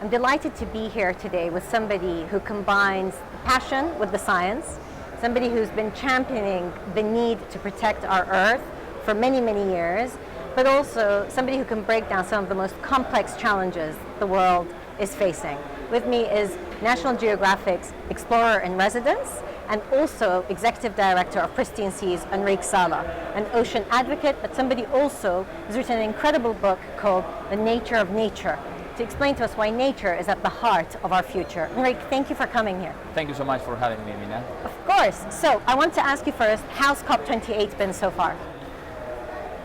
I'm delighted to be here today with somebody who combines passion with the science, somebody who's been championing the need to protect our Earth for many, many years, but also somebody who can break down some of the most complex challenges the world is facing. With me is National Geographic's Explorer in Residence and also Executive Director of Pristine Seas, Enric Sala, an ocean advocate, but somebody also who's written an incredible book called The Nature of Nature, to explain to us why nature is at the heart of our future. Enric, thank you for coming here. Thank you so much for having me, Mina. Of course. So I want to ask you first, how's COP28 been so far?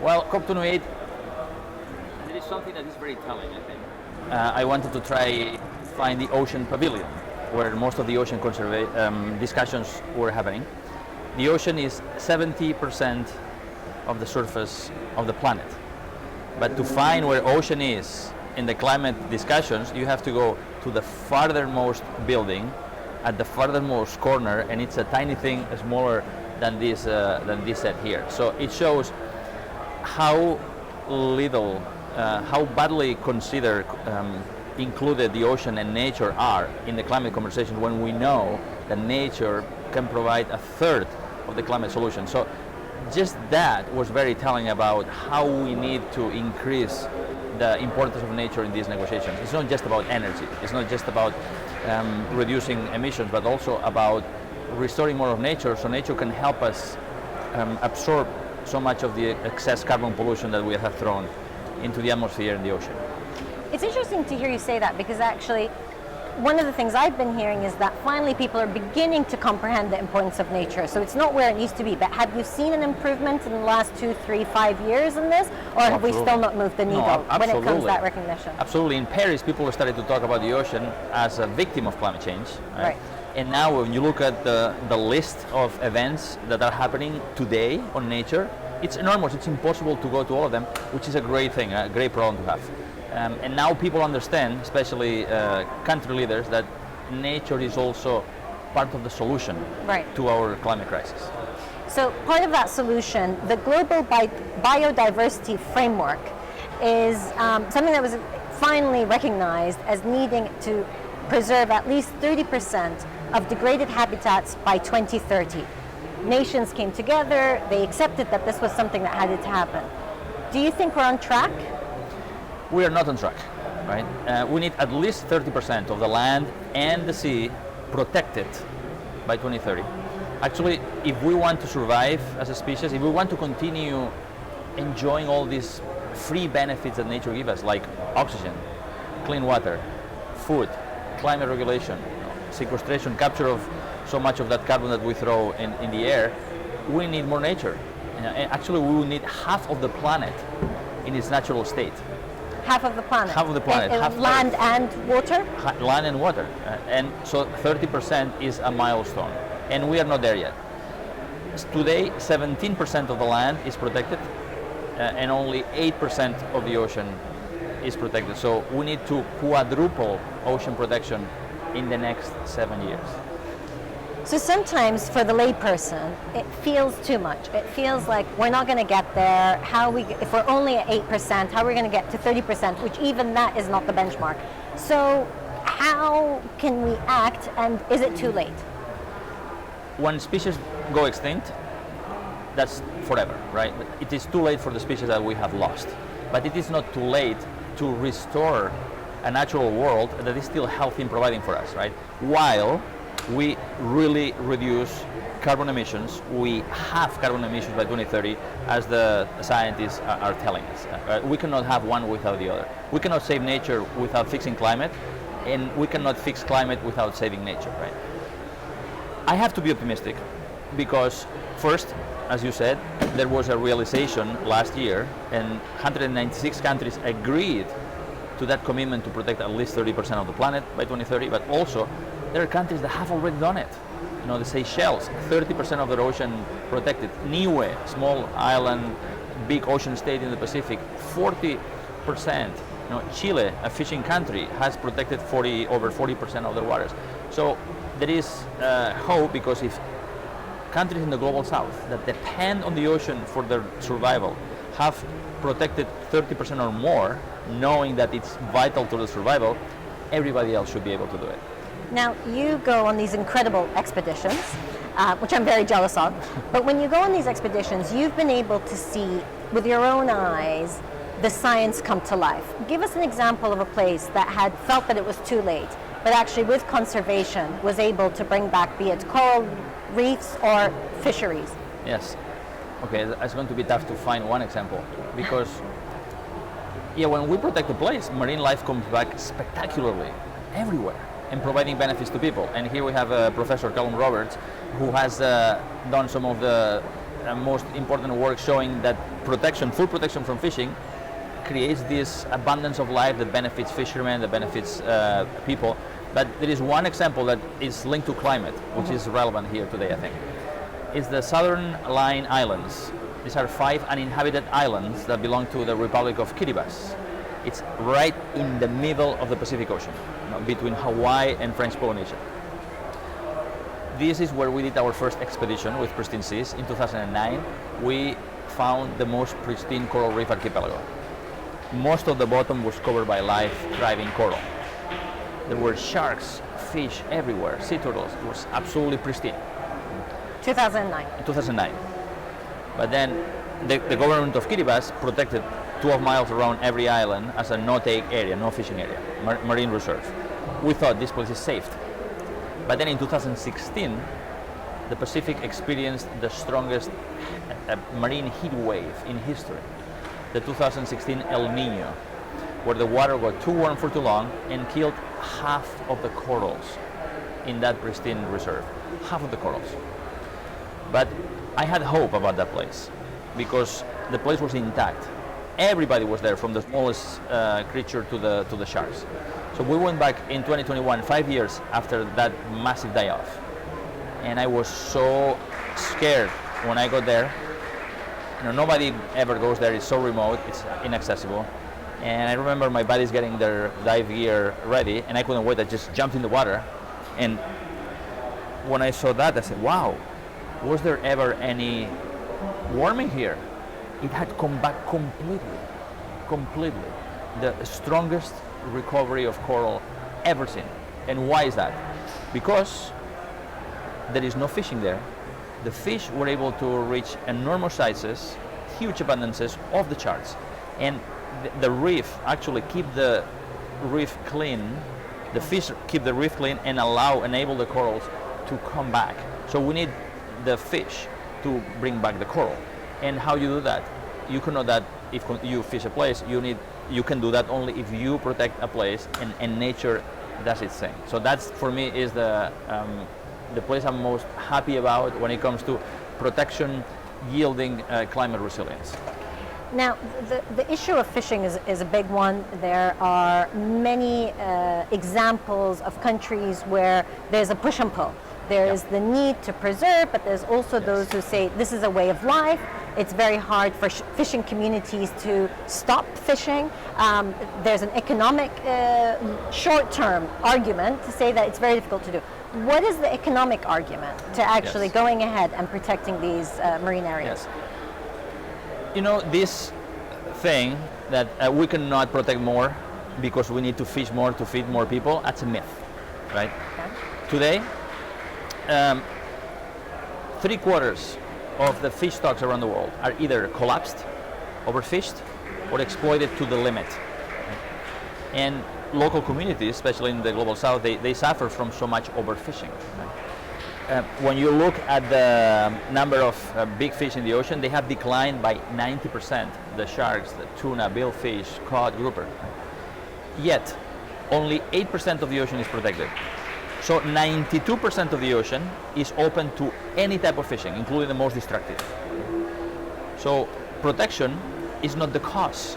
Well, COP28, there is something that is very telling, I think. I wanted to try find the ocean pavilion, where most of the ocean discussions were happening. The ocean is 70% of the surface of the planet. But to find where ocean is in the climate discussions, you have to go to the farthermost building at the farthermost corner, and it's a tiny thing smaller than this set here. So it shows how little, how badly considered included the ocean and nature are in the climate conversation, when we know that nature can provide a third of the climate solution. So just that was very telling about how we need to increase the importance of nature in these negotiations. It's not just about energy, it's not just about reducing emissions, but also about restoring more of nature, so nature can help us absorb so much of the excess carbon pollution that we have thrown into the atmosphere and the ocean. It's interesting to hear you say that, because actually one of the things I've been hearing is that finally people are beginning to comprehend the importance of nature. So it's not where it needs to be, but have you seen an improvement in the last 2, 3, 5 years in this, or have we still not moved the needle when it comes to that recognition? Absolutely. In Paris, people started to talk about the ocean as a victim of climate change. Right. And now when you look at the list of events that are happening today on nature, it's enormous. It's impossible to go to all of them, which is a great thing, a great problem to have. And now people understand, especially country leaders, that nature is also part of the solution to our climate crisis. So part of that solution, the Global Biodiversity Framework, is something that was finally recognized as needing to preserve at least 30% of degraded habitats by 2030. Nations came together, they accepted that this was something that had to happen. Do you think we're on track? We are not on track, right? We need at least 30% of the land and the sea protected by 2030. Actually, if we want to survive as a species, if we want to continue enjoying all these free benefits that nature gives us, like oxygen, clean water, food, climate regulation, sequestration, capture of so much of that carbon that we throw in the air, we need more nature. And actually, we will need half of the planet in its natural state. Half of the planet? Half of the planet. Half land and water? Land and water. And so 30% is a milestone. And we are not there yet. Today, 17% of the land is protected, and only 8% of the ocean is protected. So we need to quadruple ocean protection in the next 7 years. So sometimes for the layperson, it feels too much. It feels like we're not going to get there. If we're only at 8%, how are we going to get to 30%, which even that is not the benchmark. So how can we act, and is it too late? When species go extinct, that's forever, right? It is too late for the species that we have lost. But it is not too late to restore a natural world that is still healthy and providing for us, right? While we really reduce carbon emissions. We have carbon emissions by 2030, as the scientists are telling us. We cannot have one without the other. We cannot save nature without fixing climate, and we cannot fix climate without saving nature, right? I have to be optimistic because, first, as you said, there was a realization last year, and 196 countries agreed to that commitment to protect at least 30% of the planet by 2030, but also there are countries that have already done it. You know, the Seychelles, 30% of their ocean protected. Niue, small island, big ocean state in the Pacific, 40%. You know, Chile, a fishing country, has protected over 40% of their waters. So there is hope, because if countries in the global south that depend on the ocean for their survival have protected 30% or more, knowing that it's vital to the survival, everybody else should be able to do it. Now, you go on these incredible expeditions, which I'm very jealous of, but when you go on these expeditions, you've been able to see with your own eyes the science come to life. Give us an example of a place that had felt that it was too late, but actually with conservation was able to bring back, be it coral reefs or fisheries. Yes. Okay, it's going to be tough to find one example because, yeah, when we protect a place, marine life comes back spectacularly everywhere and providing benefits to people. And here we have Professor Callum Roberts, who has done some of the most important work showing that protection, full protection from fishing, creates this abundance of life that benefits fishermen, that benefits people. But there is one example that is linked to climate, which is relevant here today, I think. It's the Southern Line Islands. These are 5 uninhabited islands that belong to the Republic of Kiribati. It's right in the middle of the Pacific Ocean, between Hawaii and French Polynesia. This is where we did our first expedition with Pristine Seas in 2009. We found the most pristine coral reef archipelago. Most of the bottom was covered by live, thriving coral. There were sharks, fish everywhere, sea turtles. It was absolutely pristine. 2009. 2009. But then the government of Kiribati protected 12 miles around every island as a no-take area, no fishing area, marine reserve. We thought this place is safe. But then in 2016, the Pacific experienced the strongest marine heat wave in history, the 2016 El Nino, where the water got too warm for too long and killed half of the corals in that pristine reserve, half of the corals. But I had hope about that place because the place was intact. Everybody was there, from the smallest creature to the sharks. So we went back in 2021, 5 years after that massive die-off. And I was so scared when I got there. Nobody ever goes there, it's so remote, it's inaccessible. And I remember my buddies getting their dive gear ready, and I couldn't wait, I just jumped in the water. And when I saw that, I said, wow, was there ever any warming here? It had come back completely. The strongest recovery of coral ever seen. And why is that? Because there is no fishing there. The fish were able to reach enormous sizes, huge abundances off the charts. And the reef actually keep the reef clean. The fish keep the reef clean and enable the corals to come back. So we need the fish to bring back the coral. And how you do that? You cannot that if you fish a place, you can do that only if you protect a place and nature does its thing. So that's, for me, is the place I'm most happy about when it comes to protection yielding climate resilience. Now, the issue of fishing is a big one. There are many examples of countries where there's a push and pull. There is the need to preserve, but there's also those who say this is a way of life. It's very hard for fishing communities to stop fishing. There's an economic short-term argument to say that it's very difficult to do. What is the economic argument to actually going ahead and protecting these marine areas? Yes. This thing that we cannot protect more because we need to fish more to feed more people, that's a myth, right? Okay. Today, 3/4 of the fish stocks around the world are either collapsed, overfished, or exploited to the limit. And local communities, especially in the global south, they suffer from so much overfishing. Right? When you look at the number of big fish in the ocean, they have declined by 90%. The sharks, the tuna, billfish, cod, grouper. Right? Yet, only 8% of the ocean is protected. So 92% of the ocean is open to any type of fishing, including the most destructive. So protection is not the cause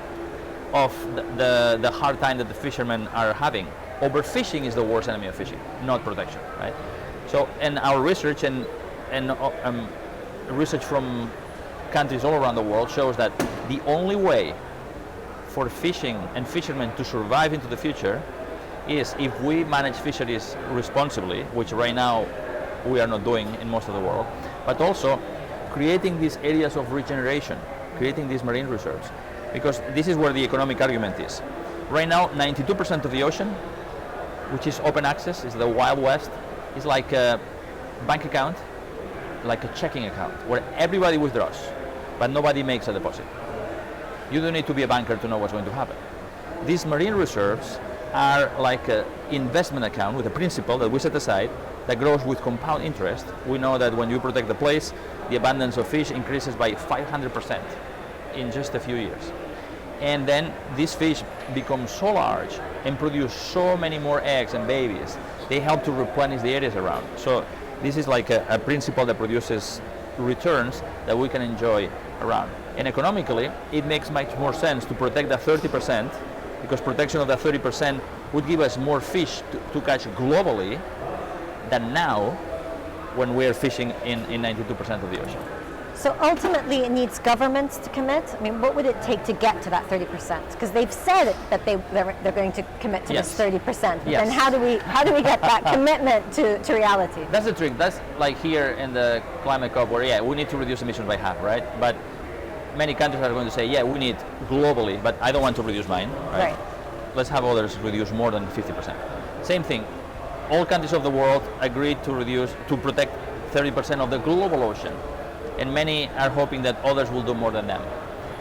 of the hard time that the fishermen are having. Overfishing is the worst enemy of fishing, not protection, right? So, and our research and research from countries all around the world shows that the only way for fishing and fishermen to survive into the future is if we manage fisheries responsibly, which right now we are not doing in most of the world, but also creating these areas of regeneration, creating these marine reserves, because this is where the economic argument is. Right now, 92% of the ocean which is open access, is the Wild West. It's like a bank account, like a checking account, where everybody withdraws, but nobody makes a deposit. You don't need to be a banker to know what's going to happen. These marine reserves are like an investment account with a principal that we set aside that grows with compound interest. We know that when you protect the place, the abundance of fish increases by 500% in just a few years. And then these fish become so large and produce so many more eggs and babies, they help to replenish the areas around. So this is like a principle that produces returns that we can enjoy around. And economically, it makes much more sense to protect that 30%, because protection of that 30% would give us more fish to catch globally than now when we're fishing in 92% of the ocean. So ultimately, it needs governments to commit. I mean, what would it take to get to that 30%? Because they've said that they're going to commit to Yes. this 30%. But Yes. then how do we get that commitment to reality? That's the trick. That's like here in the climate COP where, we need to reduce emissions by half, right? But many countries are going to say, we need globally, but I don't want to reduce mine, right? Let's have others reduce more than 50%. Same thing. All countries of the world agreed to protect 30% of the global ocean. And many are hoping that others will do more than them.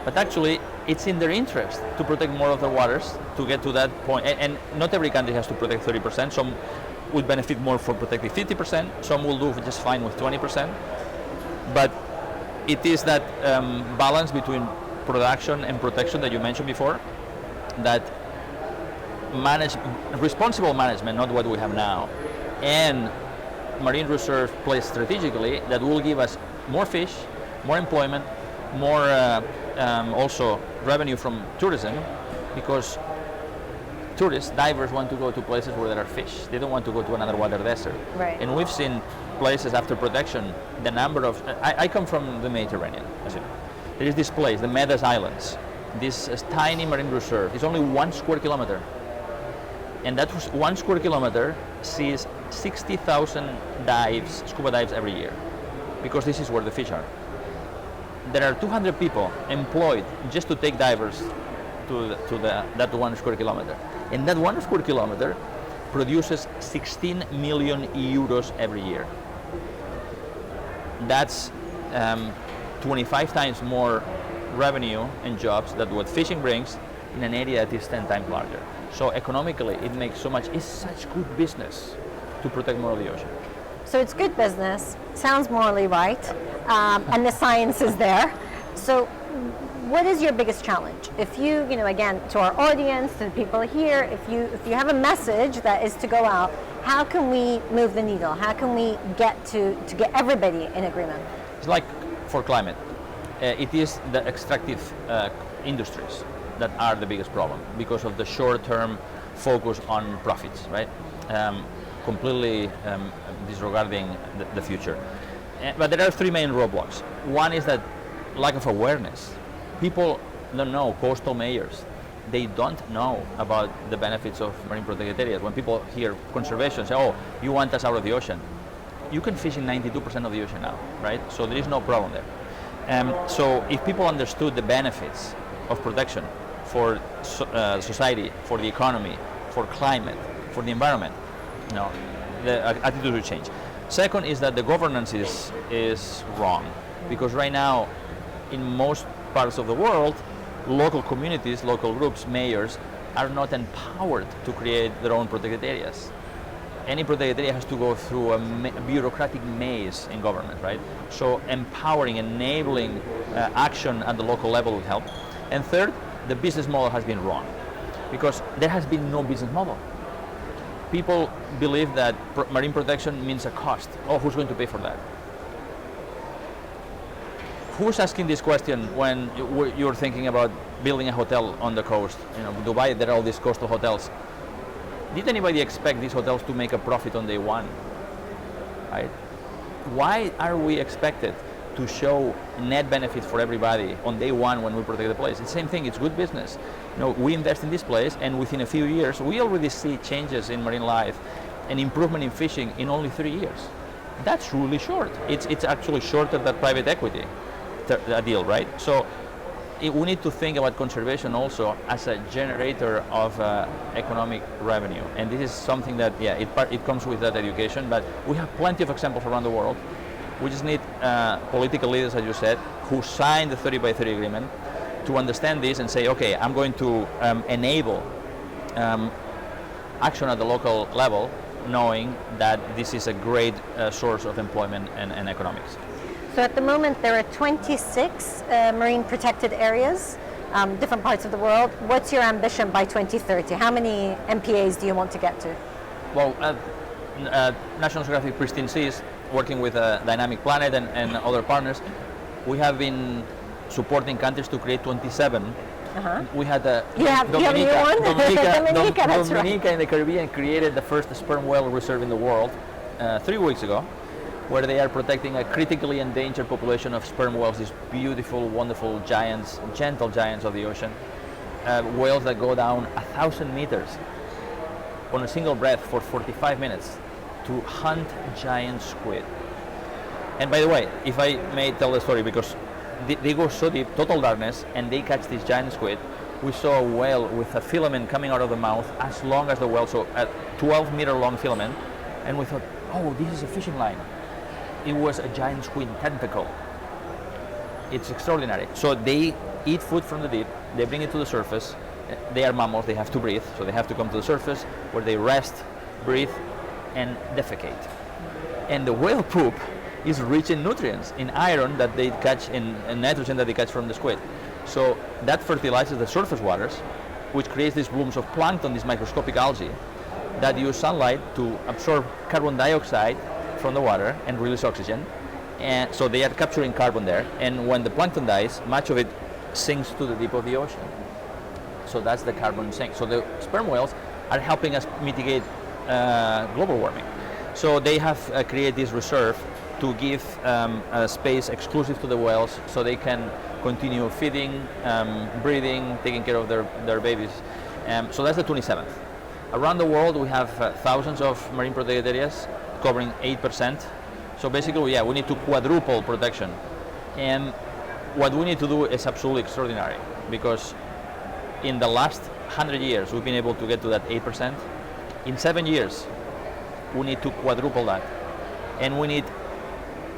But actually, it's in their interest to protect more of their waters to get to that point. And not every country has to protect 30%. Some would benefit more for protecting 50%. Some will do just fine with 20%. But it is that balance between production and protection that you mentioned before, that responsible management, not what we have now, and marine reserve placed strategically that will give us more fish, more employment, more also revenue from tourism, because divers want to go to places where there are fish. They don't want to go to another water desert. Right. And we've seen places after protection, the number of, I come from the Mediterranean, as you know. There is this place, the Medes Islands, this tiny marine reserve. It's only 1 square kilometer. And that 1 square kilometer sees 60,000 scuba dives every year, because this is where the fish are. There are 200 people employed just to take divers to that 1 square kilometer. And that 1 square kilometer produces 16 million euros every year. That's 25 times more revenue and jobs than what fishing brings in an area that is 10 times larger. So economically, it makes it's such good business to protect more of the ocean. So it's good business, sounds morally right, and the science is there. So what is your biggest challenge? If you again, to our audience, to the people here, if you have a message that is to go out, how can we move the needle? How can we get to get everybody in agreement? It's like for climate. It is the extractive industries that are the biggest problem because of the short-term focus on profits, right? Completely disregarding the future. But there are 3 main roadblocks. One is that lack of awareness. People don't know, coastal mayors, they don't know about the benefits of marine protected areas. When people hear conservation, say, you want us out of the ocean. You can fish in 92% of the ocean now, right? So there is no problem there. So if people understood the benefits of protection for society, for the economy, for climate, for the environment, the attitude will change. Second is that the governance is wrong, because right now, in most parts of the world, local communities, local groups, mayors are not empowered to create their own protected areas. Any protected area has to go through a bureaucratic maze in government, right? So empowering, enabling action at the local level would help. And third, the business model has been wrong, because there has been no business model. People believe that marine protection means a cost. Who's going to pay for that? Who's asking this question when you're thinking about building a hotel on the coast? Dubai, there are all these coastal hotels. Did anybody expect these hotels to make a profit on day one? Right? Why are we expected to show net benefit for everybody on day one when we protect the place? It's the same thing, it's good business. We invest in this place, and within a few years, we already see changes in marine life and improvement in fishing in only 3 years. That's really short. It's actually shorter than private equity, a deal, right? So we need to think about conservation also as a generator of economic revenue, and this is something that it comes with that education. But we have plenty of examples around the world. We just need political leaders, as you said, who sign the 30 by 30 agreement to understand this and say, okay, I'm going to enable action at the local level, knowing that this is a great source of employment and economics. So at the moment there are 26 marine protected areas, different parts of the world. What's your ambition by 2030? How many MPAs do you want to get to? Well, National Geographic Pristine Seas, working with Dynamic Planet and other partners, we have been supporting countries to create 27. We had Dominica in the Caribbean created the first sperm whale reserve in the world 3 weeks ago, where they are protecting a critically endangered population of sperm whales, these beautiful, wonderful giants, gentle giants of the ocean, whales that go down 1,000 meters on a single breath for 45 minutes to hunt giant squid. And by the way, if I may tell the story, because they go so deep, total darkness, and they catch this giant squid. We saw a whale with a filament coming out of the mouth as long as the whale, so a 12-meter long filament, and we thought, oh, this is a fishing line. It was a giant squid tentacle. It's extraordinary. So they eat food from the deep, they bring it to the surface. They are mammals, they have to breathe, so they have to come to the surface where they rest, breathe, and defecate. And the whale poop is rich in nutrients, in iron that they catch, in nitrogen that they catch from the squid. So that fertilizes the surface waters, which creates these blooms of plankton, these microscopic algae, that use sunlight to absorb carbon dioxide from the water and release oxygen. And so they are capturing carbon there, and when the plankton dies, much of it sinks to the deep of the ocean. So that's the carbon sink. So the sperm whales are helping us mitigate global warming. So they have created this reserve to give a space exclusive to the whales so they can continue feeding, breeding, taking care of their babies. So that's the 27th. Around the world we have thousands of marine protected areas covering 8%. So basically, we need to quadruple protection. And what we need to do is absolutely extraordinary, because in the last 100 years we've been able to get to that 8%. In 7 years we need to quadruple that. And we need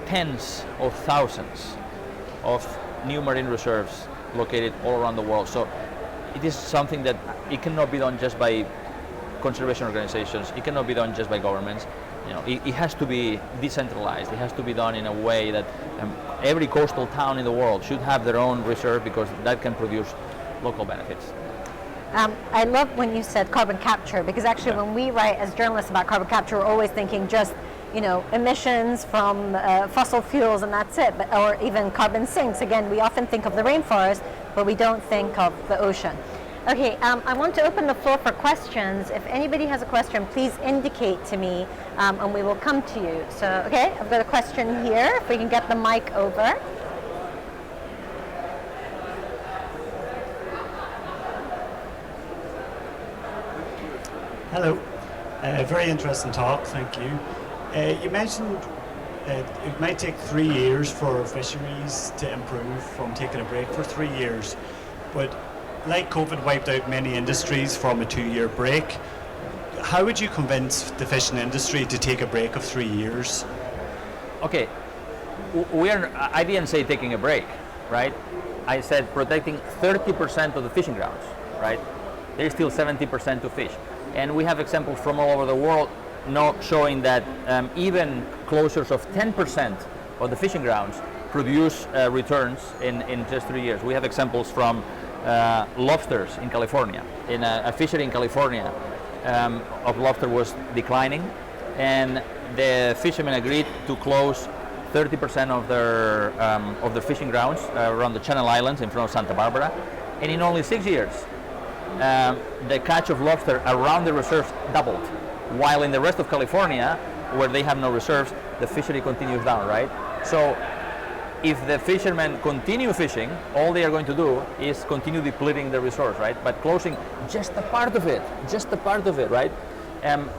tens of thousands of new marine reserves located all around the world. So it is something that it cannot be done just by conservation organizations. It cannot be done just by governments. It has to be decentralized. It has to be done in a way that every coastal town in the world should have their own reserve, because that can produce local benefits. I love when you said carbon capture, because actually when we write as journalists about carbon capture, we're always thinking just emissions from fossil fuels and that's it, or even carbon sinks. Again, we often think of the rainforest, but we don't think of the ocean. Okay, I want to open the floor for questions. If anybody has a question, please indicate to me, and we will come to you. So, okay, I've got a question here, if we can get the mic over. Hello, very interesting talk, thank you. You mentioned it might take 3 years for fisheries to improve from taking a break for 3 years, but like COVID wiped out many industries from a 2-year break, how would you convince the fishing industry to take a break of 3 years? Okay, I didn't say taking a break, right? I said protecting 30% of the fishing grounds, right? There's still 70% to fish. And we have examples from all over the world showing that even closures of 10% of the fishing grounds produce returns in just 3 years. We have examples from lobsters in California. In a fishery in California of lobster was declining, and the fishermen agreed to close 30% of their fishing grounds around the Channel Islands in front of Santa Barbara, and in only 6 years the catch of lobster around the reserves doubled, while in the rest of California, where they have no reserves, the fishery continues down, right? So if the fishermen continue fishing, all they are going to do is continue depleting the resource, right? But closing just a part of it, right?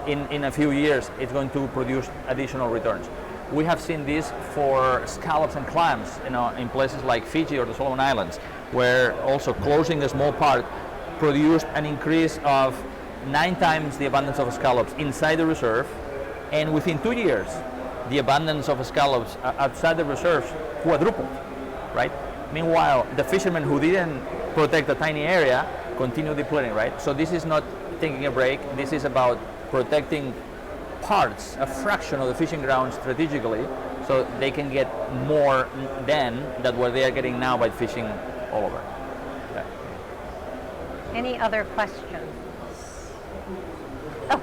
In a few years, it's going to produce additional returns. We have seen this for scallops and clams, in places like Fiji or the Solomon Islands, where also closing a small part produced an increase of 9 times the abundance of scallops inside the reserve, and within 2 years, the abundance of scallops outside the reserves quadrupled, right? Meanwhile, the fishermen who didn't protect a tiny area continue depleting, right? So this is not taking a break. This is about protecting parts, a fraction of the fishing grounds strategically, so they can get more than what they are getting now by fishing all over. Yeah. Any other questions? Oh.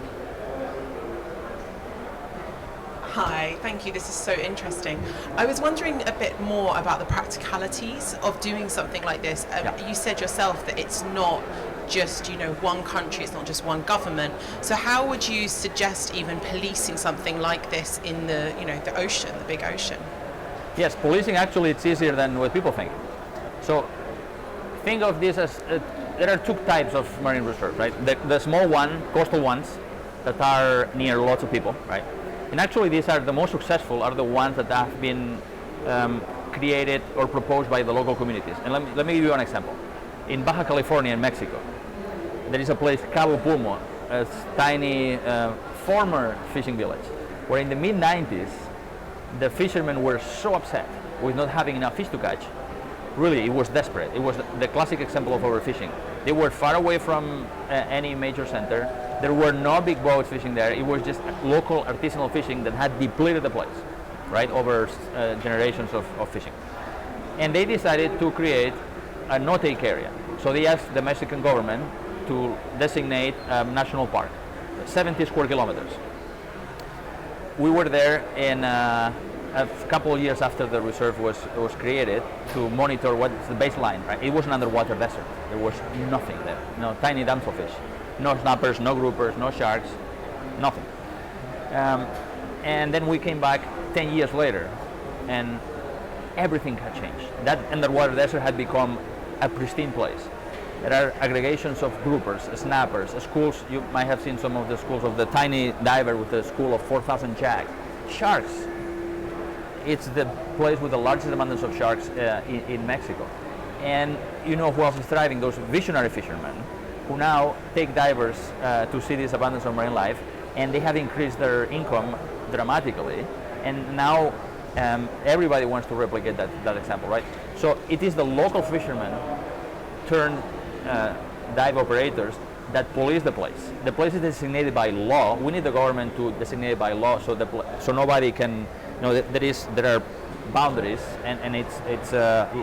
Hi, thank you. This is so interesting. I was wondering a bit more about the practicalities of doing something like this. You said yourself that it's not just one country, it's not just one government. So how would you suggest even policing something like this in the the ocean, the big ocean? Yes, policing actually it's easier than what people think. So think of this as there are 2 types of marine reserves, right? The small one, coastal ones that are near lots of people, right? And actually these are the most successful, are the ones that have been created or proposed by the local communities. And let me give you an example. In Baja California in Mexico, there is a place, Cabo Pulmo, a tiny former fishing village, where in the mid-90s, the fishermen were so upset with not having enough fish to catch. Really, it was desperate. It was the classic example of overfishing. They were far away from any major center. There were no big boats fishing there. It was just local artisanal fishing that had depleted the place, right, over generations of fishing. And they decided to create a no-take area. So they asked the Mexican government to designate a national park, 70 square kilometers. We were there in a couple of years after the reserve was created to monitor what's the baseline, right? It was an underwater desert. There was nothing there, no tiny damselfish, no snappers, no groupers, no sharks, nothing. And then we came back 10 years later and everything had changed. That underwater desert had become a pristine place. There are aggregations of groupers, snappers, schools. You might have seen some of the schools of the tiny diver with a school of 4,000 jack. Sharks. It's the place with the largest abundance of sharks in Mexico. And who else is thriving? Those visionary fishermen who now take divers to see this abundance of marine life, and they have increased their income dramatically. And now everybody wants to replicate that example, right? So it is the local fishermen turned dive operators that police the place. The place is designated by law. We need the government to designate it by law so nobody can, there are boundaries and it's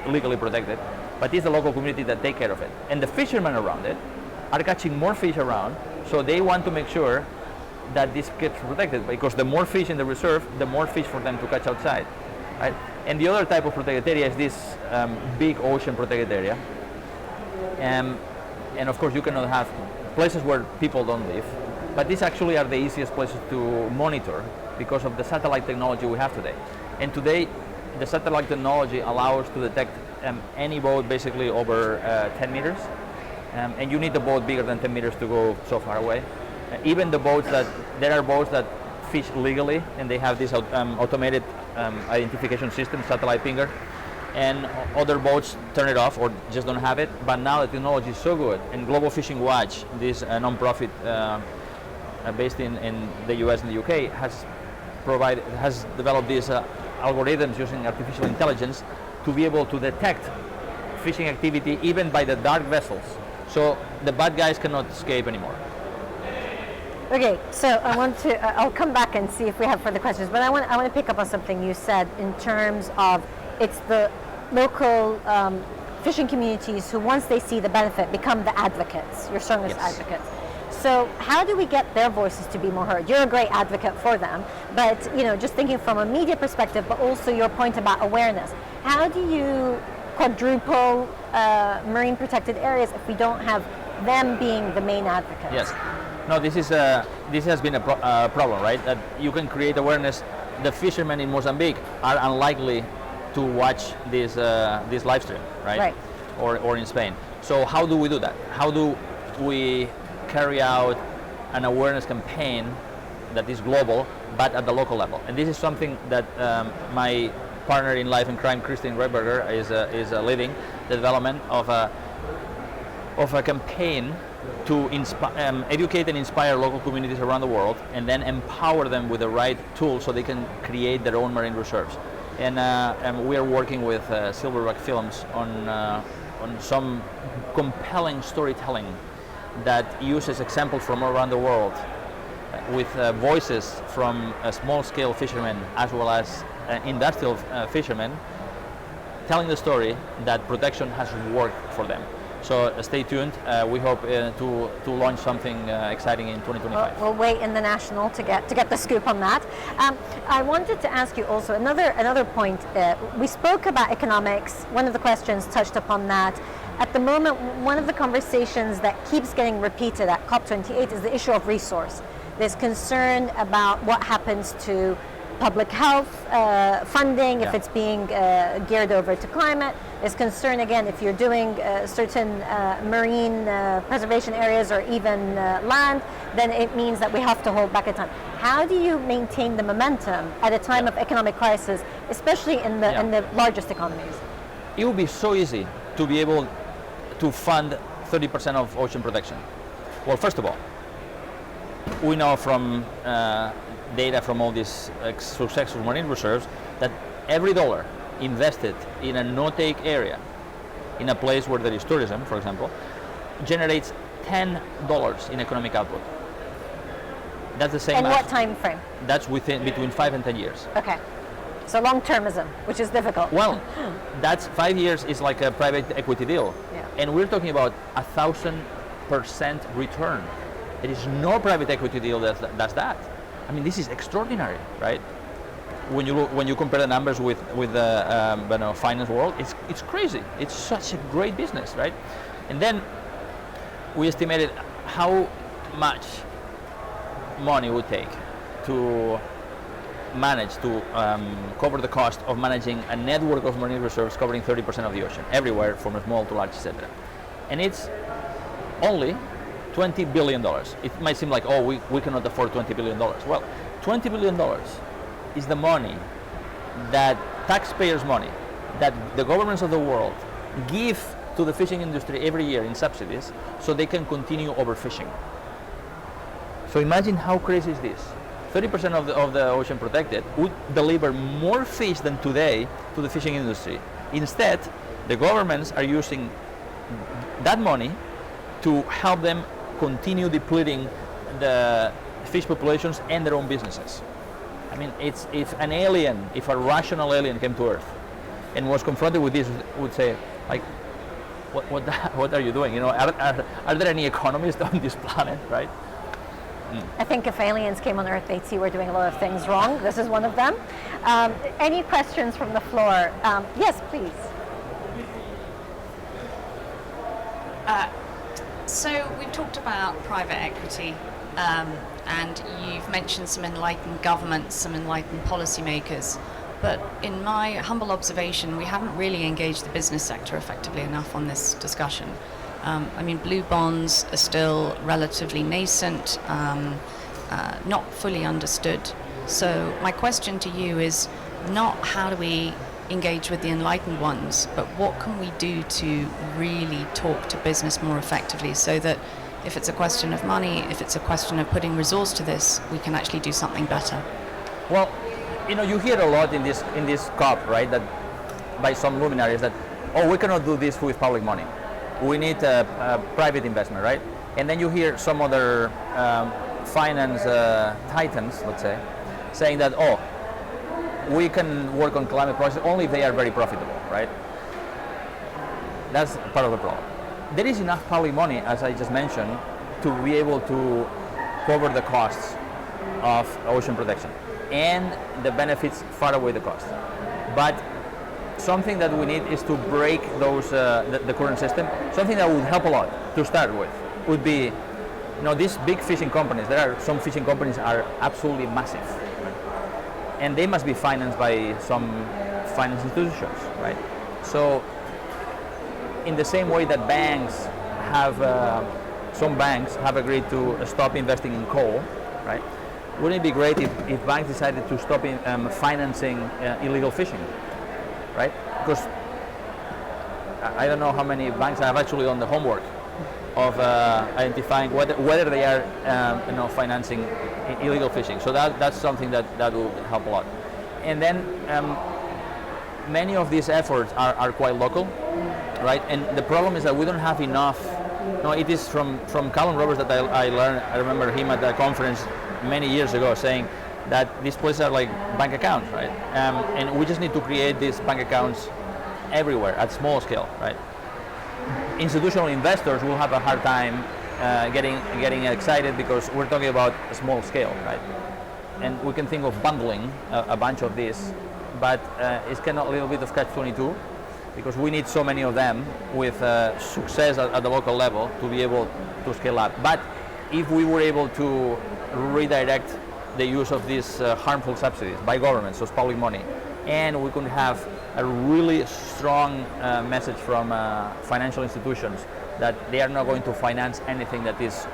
legally protected. But it's the local community that take care of it. And the fishermen around it are catching more fish around, so they want to make sure that this gets protected, because the more fish in the reserve, the more fish for them to catch outside, right? And the other type of protected area is this big ocean protected area. And of course you cannot have places where people don't live, but these actually are the easiest places to monitor because of the satellite technology we have today. And today the satellite technology allows to detect any boat basically over 10 meters, and you need a boat bigger than 10 meters to go so far away. Even the boats there are boats that fish legally, and they have this automated identification system, satellite finger, and other boats turn it off or just don't have it. But now the technology is so good, and Global Fishing Watch, this non-profit based in the US and the UK, has developed these algorithms using artificial intelligence to be able to detect fishing activity even by the dark vessels, so the bad guys cannot escape anymore. Okay, so I'll come back and see if we have further questions, but I want to pick up on something you said in terms of it's the local fishing communities who, once they see the benefit, become the advocates, your strongest advocates. So how do we get their voices to be more heard? You're a great advocate for them, but just thinking from a media perspective, but also your point about awareness. How do you quadruple marine protected areas if we don't have them being the main advocates? Yes. No, this has been a problem, right? That you can create awareness. The fishermen in Mozambique are unlikely to watch this live stream, right? Or in Spain. So how do we do that? How do we carry out an awareness campaign that is global, but at the local level. And this is something that my partner in life and crime, Christine Rehberger, is leading the development of a campaign to educate and inspire local communities around the world, and then empower them with the right tools so they can create their own marine reserves. And we are working with Silverback Films on some compelling storytelling that uses examples from around the world with voices from small-scale fishermen as well as industrial fishermen, telling the story that protection has worked for them. So stay tuned. We hope to launch something exciting in 2025. We'll wait in the National to get the scoop on that. I wanted to ask you also another point. We spoke about economics. One of the questions touched upon that. At the moment, one of the conversations that keeps getting repeated at COP28 is the issue of resource. There's concern about what happens to public health funding, if it's being geared over to climate. There's concern, again, if you're doing certain marine preservation areas or even land, then it means that we have to hold back at time. How do you maintain the momentum at a time of economic crisis, especially in the largest economies? It would be so easy to be able to fund 30% of ocean protection. Well, first of all, we know from data from all these successful marine reserves that every dollar invested in a no-take area, in a place where there is tourism, for example, generates $10 in economic output. That's the same. And what time frame? That's between 5 and 10 years. Okay. So long-termism, which is difficult. Well, that's 5 years is like a private equity deal. Yeah. And we're talking about 1,000% return. There is no private equity deal that does that. I mean, this is extraordinary, right? When you compare the numbers with the finance world, it's crazy. It's such a great business, right? And then we estimated how much money it would take to manage to cover the cost of managing a network of marine reserves covering 30% of the ocean, everywhere from small to large, etc. And it's only $20 billion. It might seem like, oh, we cannot afford $20 billion. Well, $20 billion is the money that taxpayers' money that the governments of the world give to the fishing industry every year in subsidies so they can continue overfishing. So imagine how crazy is this. 30% of the ocean protected would deliver more fish than today to the fishing industry. Instead, the governments are using that money to help them continue depleting the fish populations and their own businesses. I mean, if an alien, if a rational alien came to Earth and was confronted with this, would say, like, what are you doing? You know, are there any economists on this planet, right? I think if aliens came on Earth, they'd see we're doing a lot of things wrong. This is one of them. Any questions from the floor? Yes, please. So we've talked about private equity, and you've mentioned some enlightened governments, some enlightened policymakers. But in my humble observation, we haven't really engaged the business sector effectively enough on this discussion. I mean, blue bonds are still relatively nascent, not fully understood. So my question to you is not how do we engage with the enlightened ones, but what can we do to really talk to business more effectively so that if it's a question of money, if it's a question of putting resource to this, we can actually do something better? Well, you know, you hear a lot in this COP, right, that by some luminaries that, oh, we cannot do this with public money. We need private investment, right? And then you hear some other finance titans, let's say, saying that, oh, we can work on climate projects only if they are very profitable, right? That's part of the problem. There is enough public money, as I just mentioned, to be able to cover the costs of ocean protection, and the benefits far outweigh the cost. But something that we need is to break those the current system. Something that would help a lot to start with would be, you know, these big fishing companies. There are some fishing companies are absolutely massive, right? And they must be financed by some finance institutions, right? So, in the same way that banks have, some banks have agreed to stop investing in coal, right? wouldn't it be great if banks decided to stop financing illegal fishing, right? Because I don't know how many banks have actually done the homework of identifying whether they are financing illegal fishing. So that's something that will help a lot. And then many of these efforts are quite local, right? And the problem is that we don't have enough. No, it is from Callum Roberts that I learned. I remember him at a conference many years ago saying that these places are like bank accounts, right? And we just need to create these bank accounts everywhere at small scale, right? Institutional investors will have a hard time getting excited because we're talking about a small scale, right? And we can think of bundling a bunch of these, but it's kind of a little bit of catch-22 because we need so many of them with success at the local level to be able to scale up. But if we were able to redirect the use of these harmful subsidies by governments, so it's public money, and we could have a really strong message from financial institutions that they are not going to finance anything that is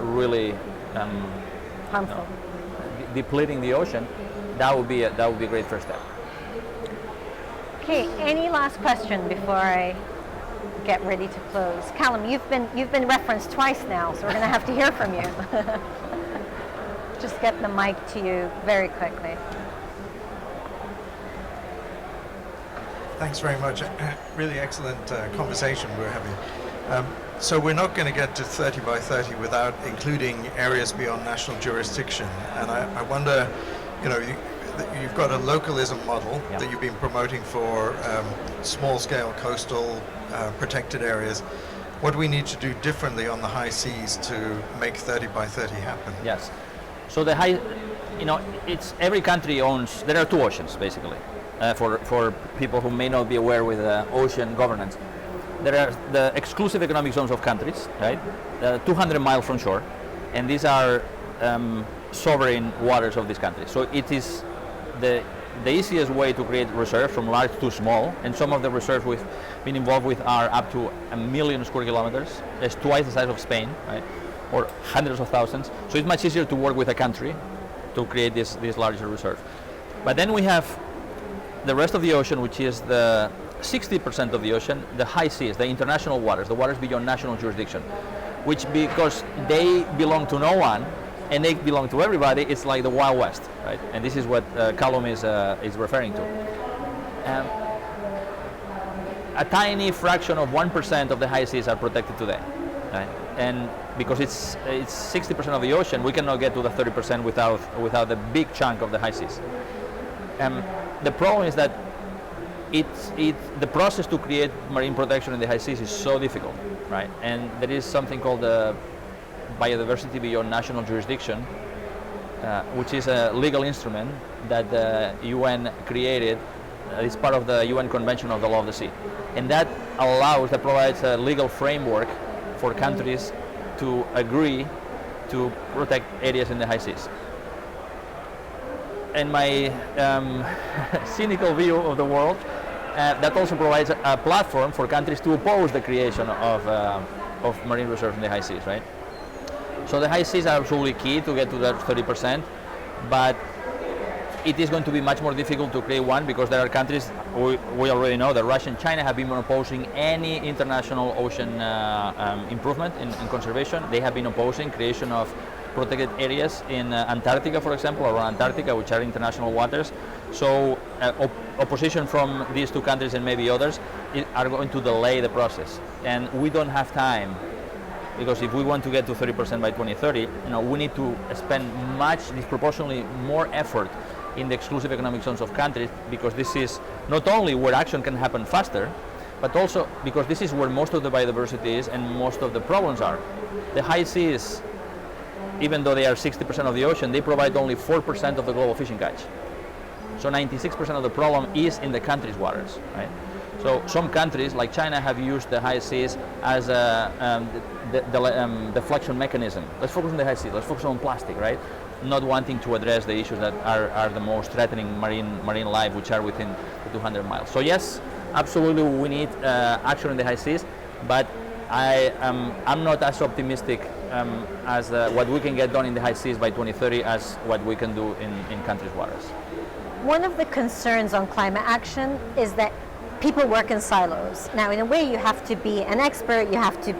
really Harmful. depleting the ocean, that would be a great first step. Okay, any last question before I get ready to close? Callum, you've been referenced twice now, so we're going to have to hear from you. Just get the mic to you very quickly. Thanks very much. Really excellent conversation we're having. So we're not going to get to 30 by 30 without including areas beyond national jurisdiction. And I wonder, you've got a localism model that you've been promoting for small-scale coastal protected areas. What do we need to do differently on the high seas to make 30 by 30 happen? Yes. So the high, it's every country owns. There are two oceans basically. For people who may not be aware with ocean governance, there are the exclusive economic zones of countries, right? 200 miles from shore, and these are sovereign waters of these countries. So it is the easiest way to create reserves from large to small, and some of the reserves we've been involved with are up to 1 million square kilometers. That's twice the size of Spain, right? Or hundreds of thousands. So it's much easier to work with a country to create this larger reserve. But then we have the rest of the ocean, which is the 60% of the ocean, the high seas, the international waters, the waters beyond national jurisdiction, which because they belong to no one and they belong to everybody, it's like the Wild West, right? And this is what Callum is referring to. A tiny fraction of 1% of the high seas are protected today, right? And because it's 60% of the ocean, we cannot get to the 30% without the big chunk of the high seas. The problem is that the process to create marine protection in the high seas is so difficult, right? And there is something called the biodiversity beyond national jurisdiction, which is a legal instrument that the UN created. It's part of the UN Convention of the Law of the Sea, and that provides a legal framework for countries to agree to protect areas in the high seas. And my cynical view of the world, that also provides a platform for countries to oppose the creation of marine reserves in the high seas, right? So the high seas are absolutely key to get to that 30%, but it is going to be much more difficult to create one because there are countries, we already know that Russia and China have been opposing any international ocean improvement in conservation. They have been opposing creation of protected areas in Antarctica, for example, or Antarctica, which are international waters. So opposition from these two countries and maybe others are going to delay the process. And we don't have time, because if we want to get to 30% by 2030, we need to spend disproportionately more effort in the exclusive economic zones of countries, because this is not only where action can happen faster, but also because this is where most of the biodiversity is and most of the problems are. The high seas, even though they are 60% of the ocean, they provide only 4% of the global fishing catch. So 96% of the problem is in the country's waters, right? So some countries, like China, have used the high seas as a deflection mechanism. Let's focus on the high seas, let's focus on plastic, right? Not wanting to address the issues that are the most threatening marine life, which are within the 200 miles. So yes, absolutely we need action in the high seas, but I'm not as optimistic as what we can get done in the high seas by 2030 as what we can do in countries' waters. One of the concerns on climate action is that people work in silos. Now, in a way, you have to be an expert, you have to,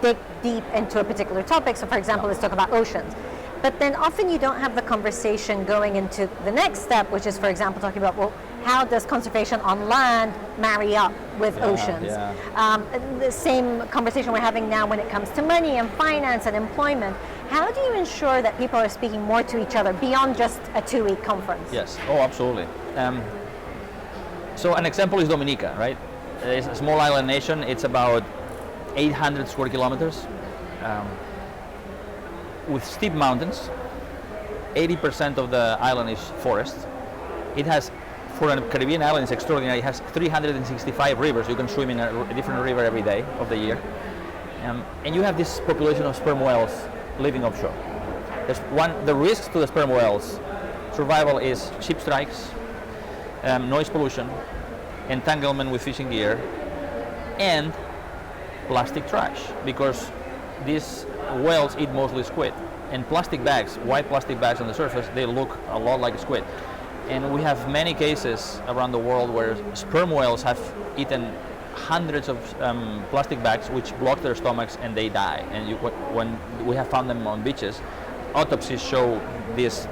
dig deep into a particular topic. So, for example, let's talk about oceans. But then often you don't have the conversation going into the next step, which is, for example, talking about, well, how does conservation on land marry up with oceans? The same conversation we're having now when it comes to money and finance and employment. How do you ensure that people are speaking more to each other beyond just a 2-week conference? Yes, absolutely. So an example is Dominica, right? It's a small island nation. It's about 800 square kilometers with steep mountains. 80% of the island is forest. It has, for a Caribbean island, it's extraordinary. It has 365 rivers. You can swim in a different river every day of the year. And you have this population of sperm whales living offshore. The risks to the sperm whales survival is ship strikes, noise pollution, entanglement with fishing gear, and plastic trash, because these whales eat mostly squid. And plastic bags, white plastic bags on the surface, they look a lot like squid. And we have many cases around the world where sperm whales have eaten hundreds of plastic bags which block their stomachs and they die. And when we have found them on beaches, autopsies show this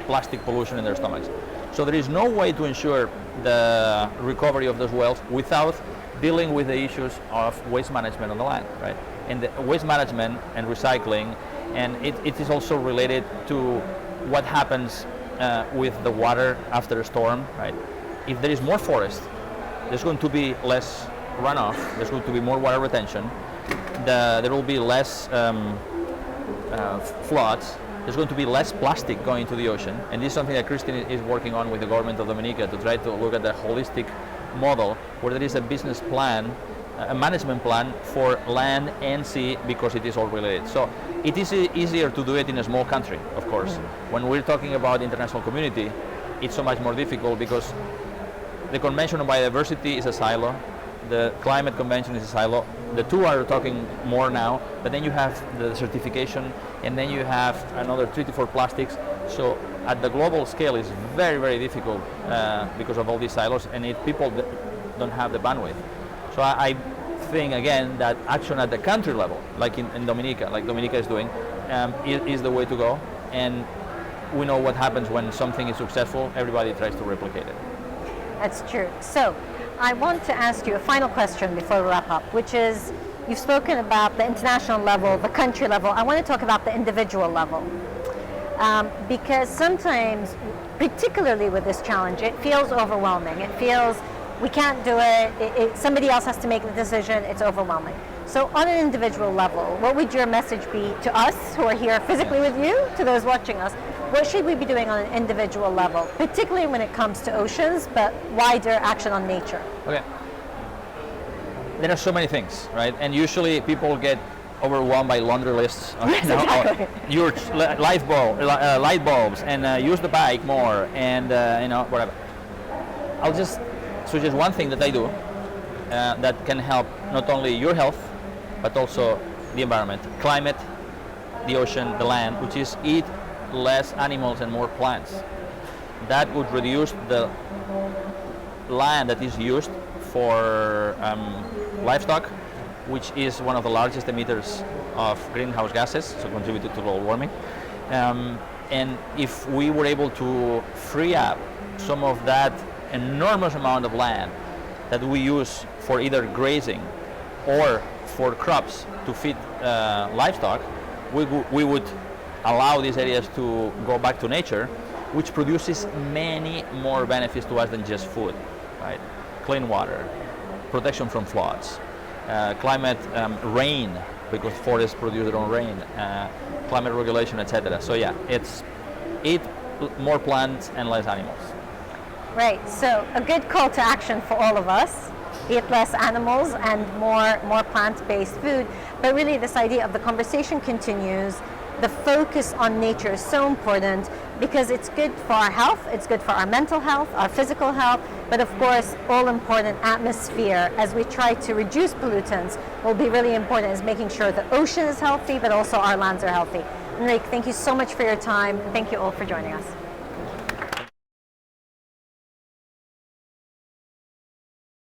plastic pollution in their stomachs. So there is no way to ensure the recovery of those whales without dealing with the issues of waste management on the land, right? And the waste management and recycling, and it is also related to what happens with the water after a storm, right? If there is more forest, there's going to be less runoff, there's going to be more water retention, there will be less floods, there's going to be less plastic going to the ocean, and this is something that Christine is working on with the government of Dominica to try to look at the holistic model where there is a business plan, a management plan for land and sea, because it is all related. So it is easier to do it in a small country, of course. When we're talking about international community, it's so much more difficult because the Convention on Biodiversity is a silo, the Climate Convention is a silo. The two are talking more now, but then you have the certification, and then you have another treaty for plastics. So at the global scale, it's very, very difficult because of all these silos, and people don't have the bandwidth. So I think, again, that action at the country level, like in Dominica, like Dominica is doing, is the way to go. And we know what happens when something is successful, everybody tries to replicate it. That's true. So I want to ask you a final question before we wrap up, which is, you've spoken about the international level, the country level. I want to talk about the individual level. Because sometimes, particularly with this challenge, it feels overwhelming. It feels we can't do it, somebody else has to make the decision, it's overwhelming. So on an individual level, what would your message be to us who are here physically with you, to those watching us? What should we be doing on an individual level, particularly when it comes to oceans, but wider action on nature? Okay. There are so many things, right? And usually people get overwhelmed by laundry lists. Yes, exactly. Your light bulbs, and use the bike more, and whatever. I'll just suggest one thing that I do that can help not only your health, but also the environment, climate, the ocean, the land, which is eat less animals and more plants. That would reduce the land that is used for livestock, which is one of the largest emitters of greenhouse gases, so contributed to global warming. And if we were able to free up some of that enormous amount of land that we use for either grazing or for crops to feed livestock, we would allow these areas to go back to nature, which produces many more benefits to us than just food, right? Clean water, protection from floods, climate rain, because forests produce their own rain, climate regulation, etc. So yeah, it's eat more plants and less animals. Right, so a good call to action for all of us: eat less animals and more plant-based food. But really, this idea of the conversation continues. the focus on nature is so important because it's good for our health, it's good for our mental health, our physical health, but of course, all important atmosphere as we try to reduce pollutants will be really important is making sure the ocean is healthy, but also our lands are healthy. Enric, thank you so much for your time, and thank you all for joining us.